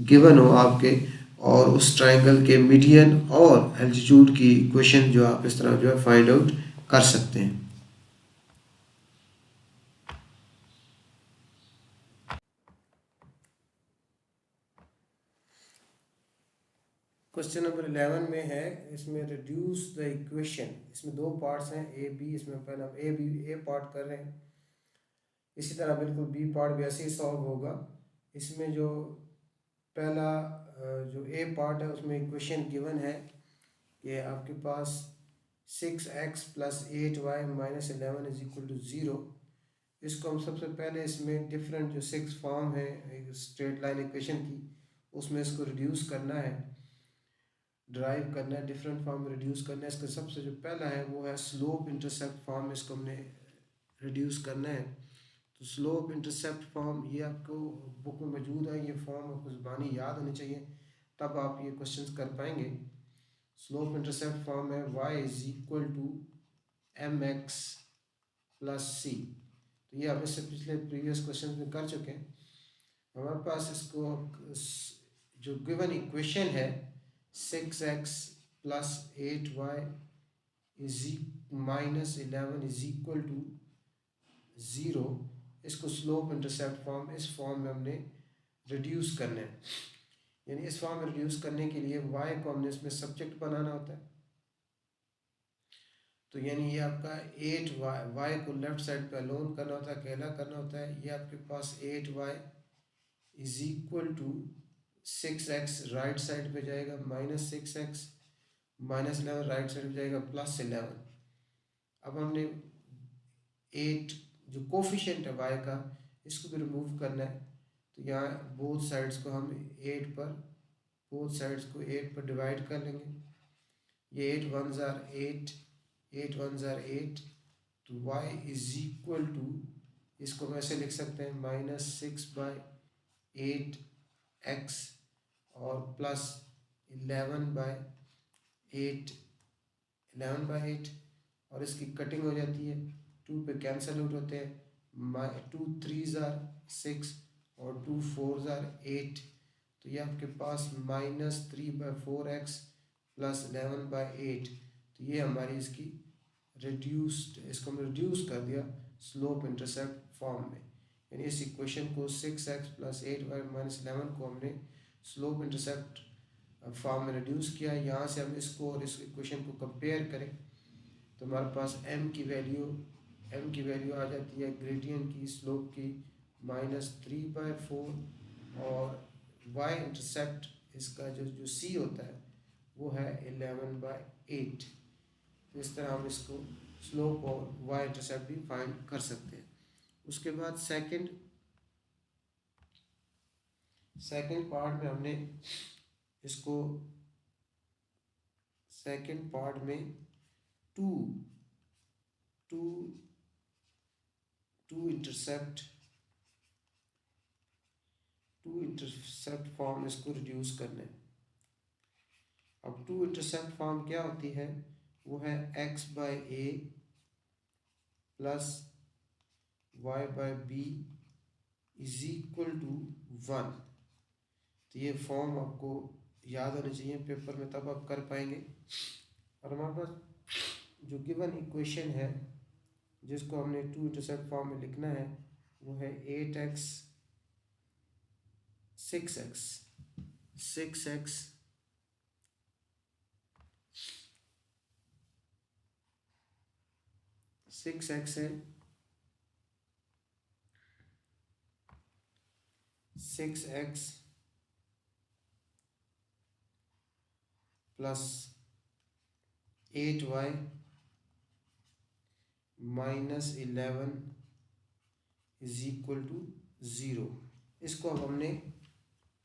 गिवन हो आपके, और उस ट्रायंगल के मीडियन और एल्टीट्यूड की इक्वेशन जो आप इस तरह जो है फाइंड आउट कर सकते हैं। क्वेश्चन नंबर 11 में है, इसमें रिड्यूस द इक्वेशन, इसमें दो पार्ट्स हैं ए बी, इसमें पहले हम ए पार्ट कर रहे हैं, इसी तरह बिल्कुल बी पार्ट भी ऐसे ही सॉल्व होगा। इसमें जो पहला जो ए पार्ट है उसमें इक्वेशन गिवन है कि आपके पास 6x + 8y - 11 is equal to 0। इसको हम सबसे पहले इसमें डिफरेंट जो 6 फॉर्म है एक स्ट्रेट लाइन इक्वेशन की, उसमें इसको रिड्यूस करना है, ड्राइव करना है, डिफरेंट फॉर्म में रिड्यूस करना है। इसका सबसे जो पहला है वो है स्लोप इंटरसेप्ट फॉर्म, इसको हमने रिड्यूस करना है। तो स्लोप इंटरसेप्ट फॉर्म ये आपको बुक में मौजूद है, ये फॉर्म आपको ज़ुबानी याद होनी चाहिए, तब आप ये क्वेश्चंस कर पाएंगे। स्लोप इंटरसेप्ट फॉर्म है y is equal to mx + c। तो ये आप इससे पिछले प्रीवियस क्वेश्चन में कर चुके हैं। हमारे पास इसको जो गिवन इक्वेशन है 6x + 8y -11 is equal to 0, इसको स्लोप इंटरसेप्ट फॉर्म, इस फॉर्म में हमने रिड्यूस करना है। यानी इस फॉर्म में रिड्यूस करने के लिए y को हमने इसमें सब्जेक्ट बनाना होता है। तो यानी ये आपका 8y को लेफ्ट साइड पे अलोन करना होता है, अकेला करना होता है। ये आपके पास 8y is equal to 6x right side पे जाएगा, -6x, -11 राइट साइड पे जाएगा, +11। अब हमने 8 जो कोफिशिएंट है y का, इसको भी रिमूव करना है। तो यहाँ बोथ साइड्स को हम 8 पर, बोथ साइड्स को 8 पर डिवाइड कर लेंगे। ये 8 1s are 8, 8 1s are 8, तो y इज इक्वल टू, इसको हम ऐसे लिख सकते हैं -6/8x और +11/8, 11/8, और इसकी कटिंग हो जाती है, 2 पे कैंसिल आउट होते हैं, 2 3s are 6 और 2 4s are 8। तो ये आपके पास -3/4x + 11/8। तो ये हमारी इसकी रिड्यूस्ड, इसको हमने रिड्यूस कर दिया स्लोप इंटरसेप्ट फॉर्म में, यानी इस इक्वेशन को 6x प्लस 8y माइनस 11 को हमने स्लोप इंटरसेप्ट फॉर्म में रिड्यूस किया। यहाँ से हम इसको और इस इक्वेशन को कंपेयर करें तो हमारे पास m की वैल्यू आ जाती है ग्रेडियंट की स्लोप की -3/4 और y इंटरसेप्ट इसका जो c होता है वो है 11/8। तो इस तरह हम इसको स्लोप और y इंटरसेप्ट भी फाइंड कर सकते हैं। उसके बाद सेकंड पार्ट में हमने इसको सेकंड पार्ट में टू इंटरसेप्ट फॉर्म इसको रिड्यूस करना है। अब टू इंटरसेप्ट फॉर्म क्या होती है, वो है x/a plus y/b is equal to 1। तो ये फॉर्म आपको याद होना चाहिए पेपर में, तब आप कर पाएंगे। और हमारे पास जो गिवन इक्वेशन है जिसको हमने टू इंटरसेप्ट फॉर्म में लिखना है वो है 8x 6x है 6x plus 8y minus 11 is equal to 0। इसको अब हमने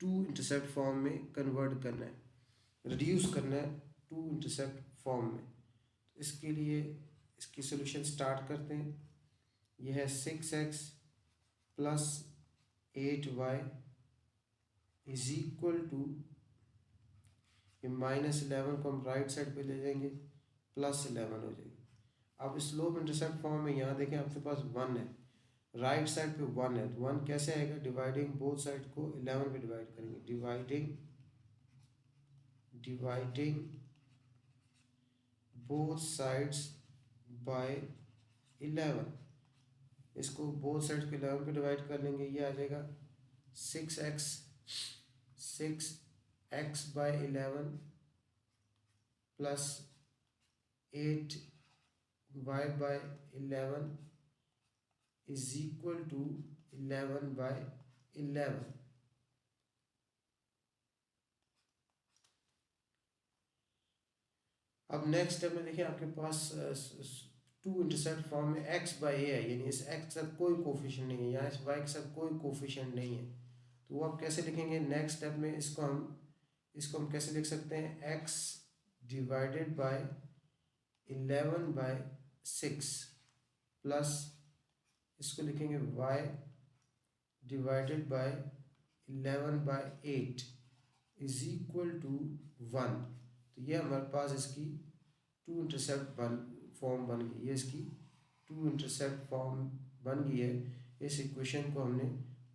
टू इंटरसेप्ट फॉर्म में कन्वर्ट करना है, रिड्यूस करना है टू इंटरसेप्ट फॉर्म में। तो इसके लिए इसकी सोल्यूशन स्टार्ट करते हैं। यह है 6x plus 8y is equal to, ये -11 को हम राइट साइड पे ले जाएंगे, +11 हो जाएगी। अब स्लोप इंटरसेप्ट फॉर्म में यहाँ देखें आपके पास 1 है, राइट साइड पे 1 है, तो 1 कैसे आएगा, डिवाइडिंग बोथ साइड को 11 पे डिवाइड करेंगे, डिवाइडिंग बोथ साइड्स बाय 11। इसको बोथ साइड्स को 11 पे डिवाइड कर लेंगे, ये आ जाएगा 6x/11 plus 8y/11 is equal to 11/11। अब नेक्स्ट स्टेप में देखिए आपके पास टू इंटरसेप्ट फॉर्म में x/a है, यानी इस x के साथ कोई कोफिशिएंट नहीं है, यहाँ इस y के साथ कोई कोफिशिएंट नहीं है। तो वो आप कैसे लिखेंगे, नेक्स्ट स्टेप में इसको हम कैसे लिख सकते हैं, x डिवाइडेड बाय 11/6 प्लस इसको लिखेंगे y divided by 11/8 is equal to 1। तो ये हमारे पास इसकी टू इंटरसेप्ट फॉर्म बन गई, ये इसकी टू इंटरसेप्ट फॉर्म बन गई है। इस इक्वेशन को हमने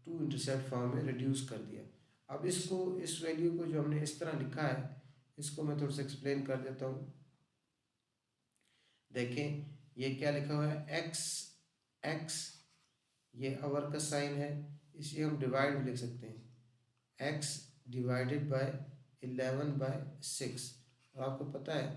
टू इंटरसेप्ट फॉर्म में रिड्यूस कर दिया। अब इसको, इस वैल्यू को जो हमने इस तरह लिखा है, इसको मैं थोड़ा सा एक्सप्लेन कर देता हूँ। देखें ये क्या लिखा हुआ है, x ये आवर का साइन है, इसे हम डिवाइड भी लिख सकते हैं, x डिवाइडेड बाय 11/6। और आपको पता है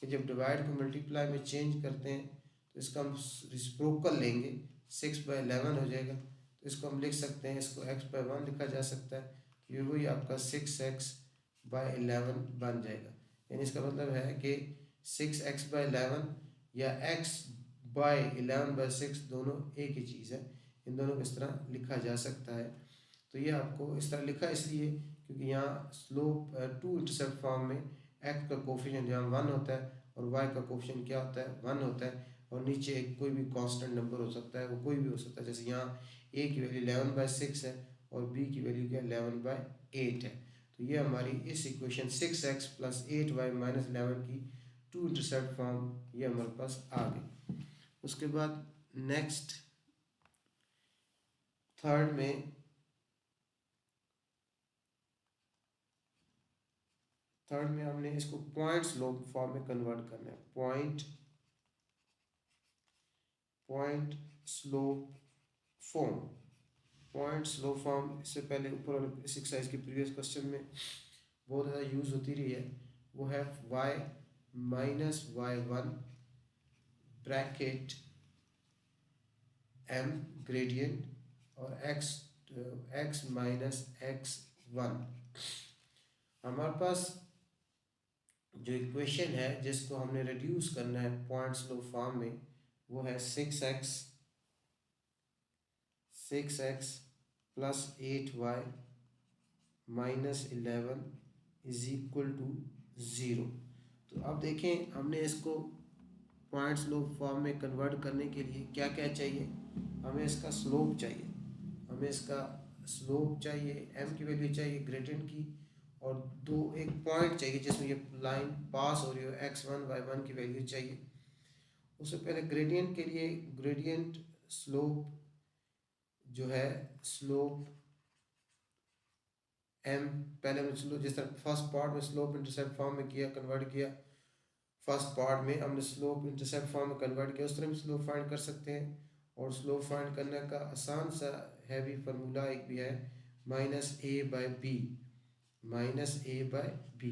कि जब डिवाइड को मल्टीप्लाई में चेंज करते हैं तो इसका हम रिसिप्रोकल लेंगे, 6/11 हो जाएगा। तो इसको हम लिख सकते हैं, इसको x/1 लिखा जा सकता है, तो ये वही आपका 6x/11 बन जाएगा। यानी इसका मतलब है कि 6x/11 या x/11/6 दोनों एक ही चीज़ है, इन दोनों को इस तरह लिखा जा सकता है। तो ये आपको इस तरह लिखा इसलिए क्योंकि यहाँ स्लोप टू इंटरसेप्ट फॉर्म में x का कोफिशिएंट यहाँ 1 होता है और y का कोफिशिएंट क्या होता है, 1 होता है, और नीचे एक कोई भी कांस्टेंट नंबर हो सकता है, वो कोई भी हो सकता है। जैसे यहाँ a की वैल्यू 11/6 है और b की वैल्यू क्या 11/8 है। तो ये हमारी इस equation 6x plus 8y minus 11 की टू इंटरसेप्ट फॉर्म ये हमारे पास आ गई। उसके बाद नेक्स्ट थर्ड में हमने इसको पॉइंट स्लोप फॉर्म में कन्वर्ट करना है। Point slope form, point slope form इससे पहले ऊपर वाले इस एक्सरसाइज के प्रीवियस क्वेश्चन में बहुत ज़्यादा यूज़ होती रही है। वो है y minus y one bracket m gradient और x माइनस एक्स वन। हमारे पास जो इक्वेशन है जिसको हमने रिड्यूस करना है पॉइंट स्लो फॉर्म में, वो है 6x plus 8y minus 11 is equal to 0। तो अब देखें हमने इसको पॉइंट स्लोप फॉर्म में कन्वर्ट करने के लिए क्या क्या चाहिए। हमें इसका स्लोप चाहिए, हमें इसका स्लोप चाहिए, m की वैल्यू चाहिए ग्रेडियंट की, और एक पॉइंट चाहिए जिसमें ये लाइन पास हो रही हो, x1 y1 की वैल्यू चाहिए। उससे पहले ग्रेडियंट के लिए ग्रेडियंट स्लोप जो है स्लोप m, पहले मैं स्लोप जिस तरह फर्स्ट पार्ट में स्लोप इंटरसेप्ट फॉर्म में किया, कन्वर्ट किया, फर्स्ट पार्ट में हमने स्लोप इंटरसेप्ट फॉर्म में कन्वर्ट किया, उस तरह में स्लोप फाइंड कर सकते हैं। और स्लोप फाइंड करने का आसान सा है भी फार्मूला एक भी है, minus A by B, minus A by B.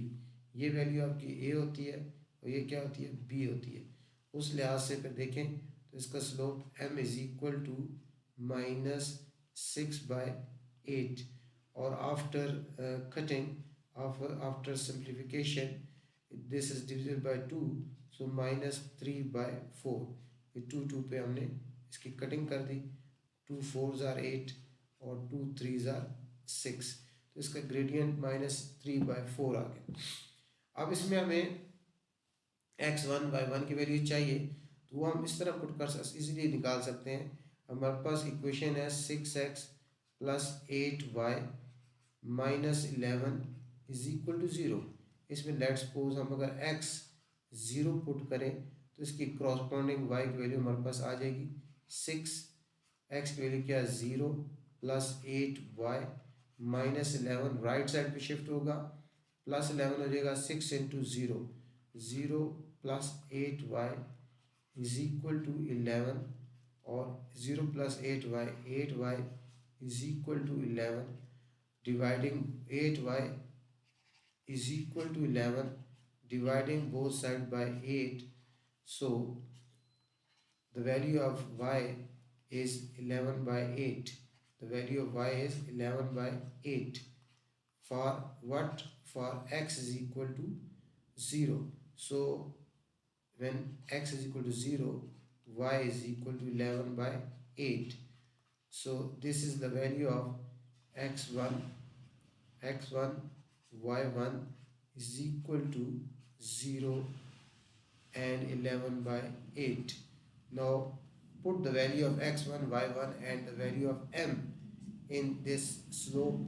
ये वैल्यू आपकी ए होती है और ये क्या होती है, बी होती है। उस लिहाज से फिर देखें तो इसका slope m is equal to minus 6/8, और after cutting after simplification this is divisible by 2, so minus 3/4। ये 2 पे हमने इसकी कटिंग कर दी, 2 4s are 8 और 2 3s are 6, तो इसका ग्रेडियंट माइनस 3/4 आ गया। अब इसमें हमें x1 y1 की वैल्यू चाहिए, तो वो हम इस तरह पुट कर इजीली निकाल सकते हैं। हमारे पास इक्वेशन है 6x plus 8y minus 11 is equal to 0। इसमें लेट्स सपोज हम अगर x 0 पुट करें तो इसकी क्रॉसपॉन्डिंग y की वैल्यू हमारे पास आ जाएगी 6, x की वैल्यू क्या है 0 plus 8y minus 11, right side पे शिफ्ट होगा, प्लस 11 हो जाएगा 6 into 0, 0 plus 8y is equal to 11, और 0 plus 8y, 8y is equal to 11, dividing 8y is equal to 11, dividing both sides by 8, so the value of y is 11/8. The value of y is 11/8 for what, for x is equal to 0. So when x is equal to 0, y is equal to 11/8. So this is the value of x1 y1 is equal to 0 and 11/8. Now put the value of x1 y1 and the value of m in this slope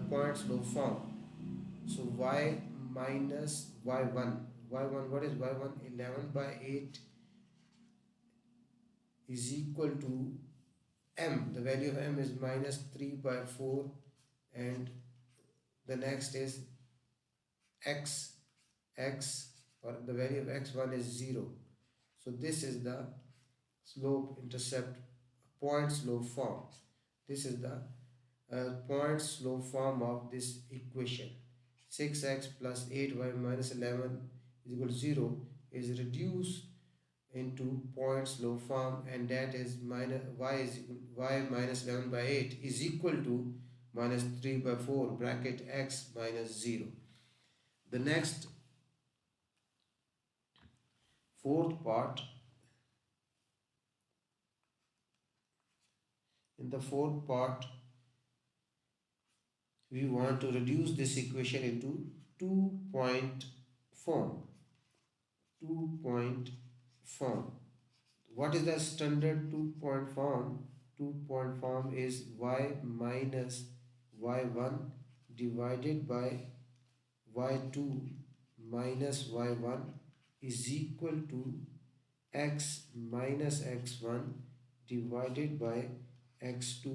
point slope form. So y minus y1, what is y1, 11/8 is equal to m, the value of m is minus 3/4, and the next is x, or the value of x1 is 0. So this is the slope intercept point slope form. This is the point slope form of this equation. 6x plus 8y minus 11 is equal to 0 is reduced into point slope form, and that is minus y minus 11/8 is equal to minus 3/4 bracket x minus 0. The next fourth part, in the fourth part we want to reduce this equation into 2-point form. 2-point form. What is the standard 2-point form? 2-point form is y minus y1 divided by y2 minus y1 is equal to x minus x1 divided by x2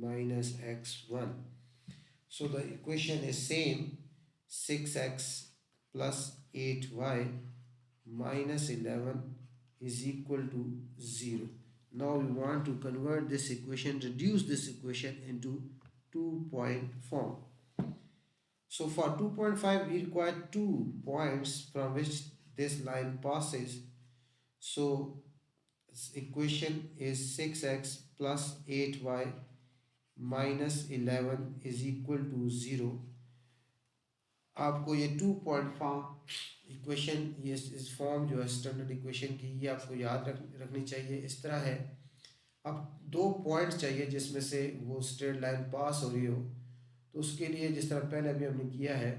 minus x1. So the equation is same, 6x plus 8y minus 11 is equal to 0. Now we want to convert this equation, reduce this equation into 2-point form. So for 2.5 we require 2 points from which this line passes. So this equation is 6x plus 8y minus 11 is equal to 0. आपको ये 2-point फॉर्म इक्वेशन, ये इस फॉर्म जो है स्टैंडर्ड इक्वेशन की, ये आपको याद रखनी चाहिए। इस तरह है, अब 2 पॉइंट चाहिए जिसमें से वो स्ट्रेट लाइन पास हो रही हो। तो उसके लिए जिस तरह पहले अभी हमने किया है,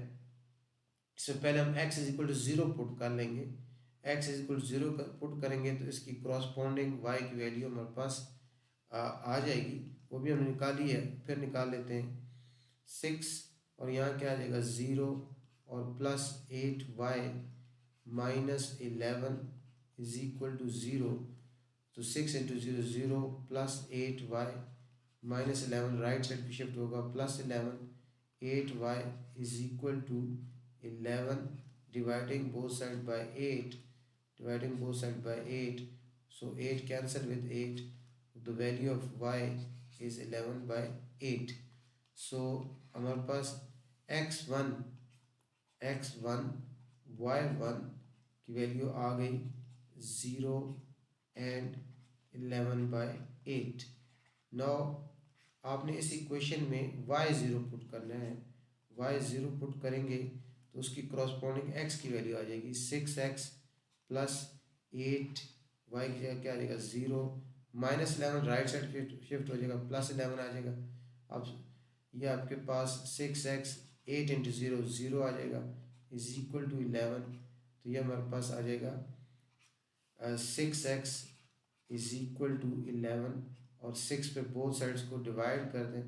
इससे पहले हम x is equal to 0 put कर लेंगे। x is equal to 0 put करेंगे तो इसकी क्रॉसपोंडिंग y की वैल्यू हमारे पास आ जाएगी, वो भी हमने निकाली है। फिर निकाल लेते हैं 6 और यहाँ क्या आ जाएगा 0 और plus 8y minus 11 is equal to 0। तो 6 into 0 0 plus 8y minus 11 right side पे शिफ्ट होगा, plus 11 8y is equal to 11 dividing both side by 8, dividing both side by 8, so 8 cancel with 8, the value of y is 11 by 8. So हमारे पास x1 y1 की वैल्यू आ गई 0 and 11 by 8. Now आपने इस इक्वेशन में y0 पुट करना है। y0 पुट करेंगे तो उसकी क्रॉसपोंडिंग x की वैल्यू आ जाएगी 6x प्लस 8 y की जगह क्या आ जाएगा 0 माइनस 11 राइट साइड शिफ्ट हो जाएगा, प्लस 11 आ जाएगा। अब ये आपके पास 6x 8 इंटू 0 0 आ जाएगा इज इक्वल टू 11। तो ये हमारे पास आ जाएगा 6x इज इक्वल टू 11 और 6 पे बोथ साइड्स को डिवाइड कर दें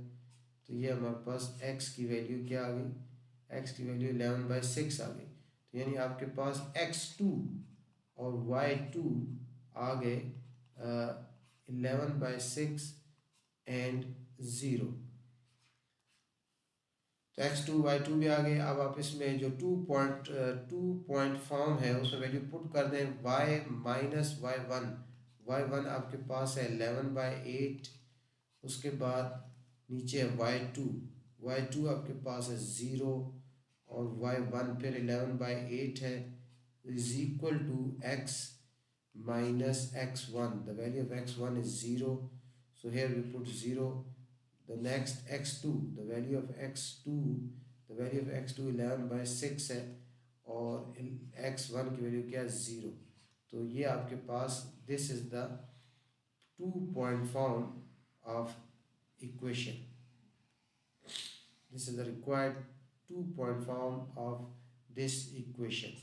तो ये हमारे पास x की वैल्यू क्या आ गई, x की वैल्यू 11 बाई 6 आ गई। तो यानी आपके पास x2 और y2 आ गए 11 बाई 6 एंड 0। तो x2 y2 भी आ गए। अब आप इसमें जो 2 पॉइंट फॉर्म है उसमें वैल्यू पुट कर दें y माइनस y1 आपके पास है 11 बाई 8, उसके बाद नीचे है y2 आपके पास है 0 और y1 फिर 11 बाई 8 है is equal to x minus x1. The value of x1 is 0, so here we put 0. The next x2, the value of x2 11 by 6 है और x1 की वैल्यू क्या है 0। तो ये आपके पास this is the 2-point form of equation. This is the required 2-point form of this equation.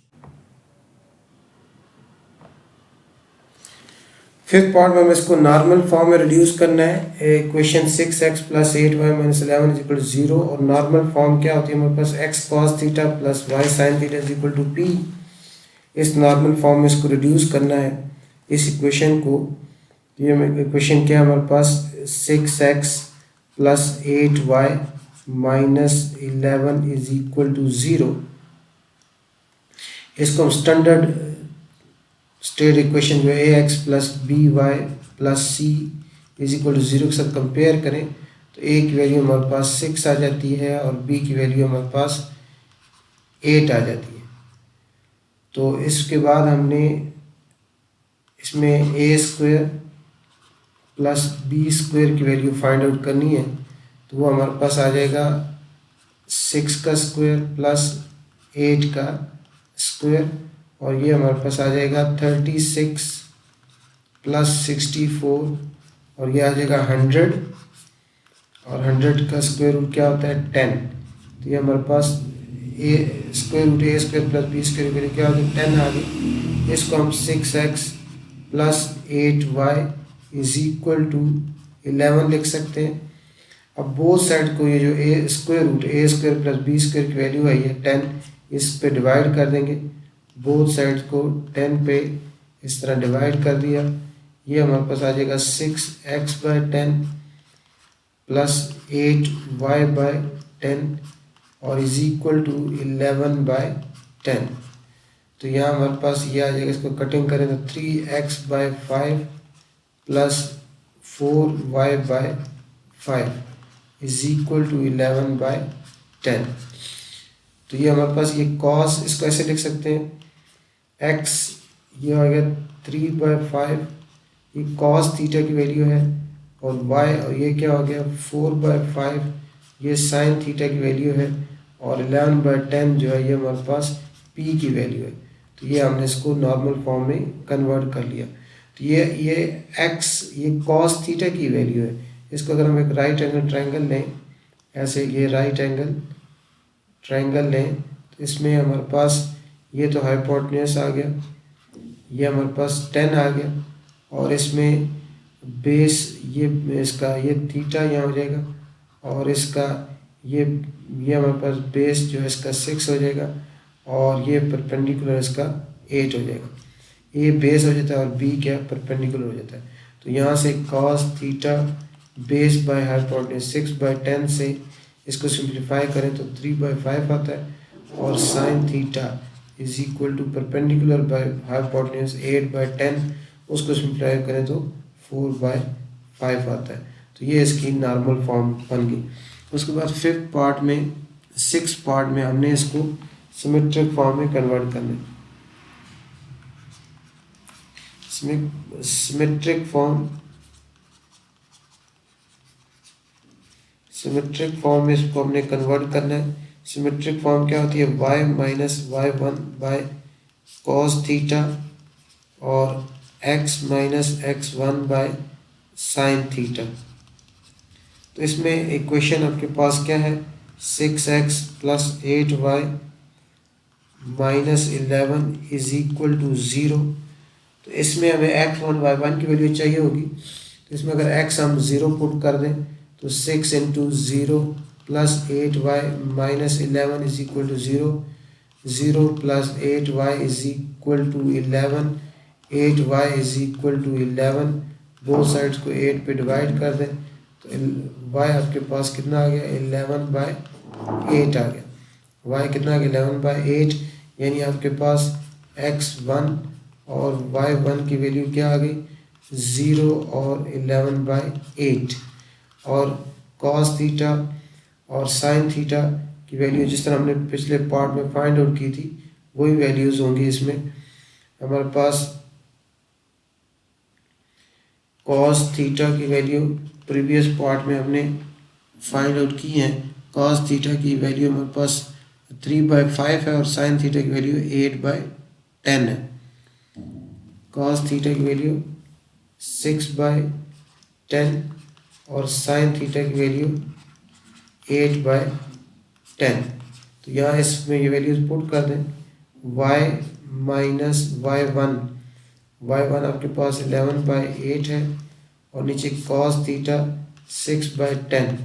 Fifth part में हमें इसको नॉर्मल फॉर्म में रिड्यूस करना है। Equation 6x plus 8y minus 11 is equal to 0 और नॉर्मल फॉर्म क्या होती है हमारे पास x cos theta plus y sin theta is equal to p। इस नॉर्मल फॉर्म में इसको रिड्यूस करना है इस इक्वेशन को। ये इक्वेशन क्या है हमारे पास 6x plus 8y minus 11 is equal to 0। इसको हम स्टेट इक्वेशन जो है ax plus B y plus C is equal to 0 के साथ कंपेयर करें तो a की वैल्यू हमारे पास 6 आ जाती है और b की वैल्यू हमारे पास 8 आ जाती है। तो इसके बाद हमने इसमें a square plus b square की वैल्यू फाइंड आउट करनी है तो वो हमारे पास आ जाएगा 6 का स्क्वायर प्लस 8 का स्क्वायर और ये हमारे पास आ जाएगा 36 प्लस 64 और ये आ जाएगा 100 और 100 का स्क्वायर रूट क्या होता है 10। तो ये हमारे पास square root a square plus b square value क्या होती है 10 आ गई। इसको हम 6x plus 8y is equal to 11 लिख सकते हैं। अब बोथ साइड को ये जो a square plus b square की वैल्यू है ये 10, इस पे डिवाइड कर देंगे। बोथ साइड को 10 पे इस तरह डिवाइड कर दिया, ये हमारे पास आ जाएगा 6x by 10 plus 8y by 10 और इज इक्वल टू 11 बाई 10। तो यहाँ हमारे पास ये आ जाएगा, इसको कटिंग करें तो 3x by 5 plus 4y/5 is equal to 11/10। तो ये हमारे पास ये कॉस, इसको ऐसे लिख सकते हैं, x ये हो गया 3/5, ये कॉस थीटा की वैल्यू है, और y और ये क्या हो गया 4/5, ये साइन थीटा की वैल्यू है, और 11/10 जो है ये हमारे पास p की वैल्यू है। तो ये हमने इसको नॉर्मल फॉर्म में कन्वर्ट कर लिया। तो ये x ये कॉस थीटा की वैल्यू है। इसको अगर हम एक राइट एंगल ट्रायंगल लें, ऐसे ये राइट एंगल ट्रायंगल लें, तो इसमें हमारे पास ये तो हाइपोटेन्यूस आ गया, ये हमारे पास 10 आ गया, और इसमें बेस ये इसका ये थीटा यहाँ हो जाएगा, और इसका ये हमारे पास बेस जो है इसका 6 हो जाएगा, और ये परपेंडिकुलर इसका 8 हो जाएगा। ये बेस हो जाता है और बी क्या परपेंडिकुलर हो जाता है। तो यहाँ से cos theta base by hypotenuse 6/10 से इसको सिंप्लीफाई करें तो 3/5 आता है, और sine theta is equal to perpendicular by hypotenuse 8/10, उसको सिंप्लीफाई करें तो 4/5 आता है। तो ये इसकी नॉर्मल फॉर्म बन गई। उसके बाद सिक्स पार्ट में हमने इसको सिमेट्रिक फॉर्म में कन्वर्ट करना है। सिमेट्रिक फॉर्म में इसको हमने कन्वर्ट करना है। सिमेट्रिक फॉर्म क्या होती है, y minus y1 cos theta और x minus x1 sin theta. तो इसमें इक्वेशन आपके पास क्या है, 6x plus 8y minus 11 is equal to 0। तो इसमें हमें x1 y1 की वैल्यू चाहिए होगी। तो इसमें अगर x हम 0 पुट कर दें तो 6 into 0 plus 8y minus 11 is equal to 0, 0 plus 8y is equal to 11, 8y is equal to 11, both sides को 8 पे डिवाइड कर दें तो y आपके पास कितना आ गया 11/8 आ गया। y कितना आ गया 11/8, यानी आपके पास x1 और y1 की वैल्यू क्या आ गई 0 और 11/8, और cos थीटा और sin थीटा की वैल्यू जिस तरह हमने पिछले पार्ट में फाइंड आउट की थी वही वैल्यूज़ होंगी। इसमें हमारे पास cos थीटा की वैल्यू प्रीवियस पार्ट में हमने फाइंड आउट की है। cos थीटा की वैल्यू हमारे पास 3/5 है और sin थीटा की वैल्यू 8/10 है। cos थीटा की वैल्यू 6/10 और sin थीटा की वैल्यू 8/10। तो यहाँ इसमें ये वैल्यूज पुट कर दें, y माइनस y1 आपके पास 11/8 है, और नीचे cos theta 6/10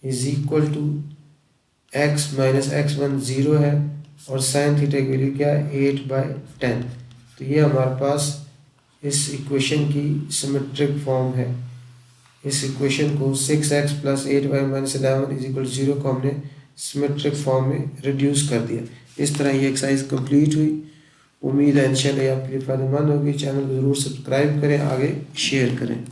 is equal to x minus x1 0 है, और sin थीटा की वैल्यू क्या है 8/10। तो ये हमारे पास इस इक्वेशन की सिमेट्रिक फॉर्म है। इस इक्वेशन को 6x plus 8y minus 11 is equal 0 को हमने सिमेट्रिक फॉर्म में रिड्यूस कर दिया। इस तरह ये एक्सरसाइज कंप्लीट हुई। उम्मीद है इंशाल्लाह आपके लिए फ़ायदेमंद होगी। चैनल को ज़रूर सब्सक्राइब करें, आगे शेयर करें।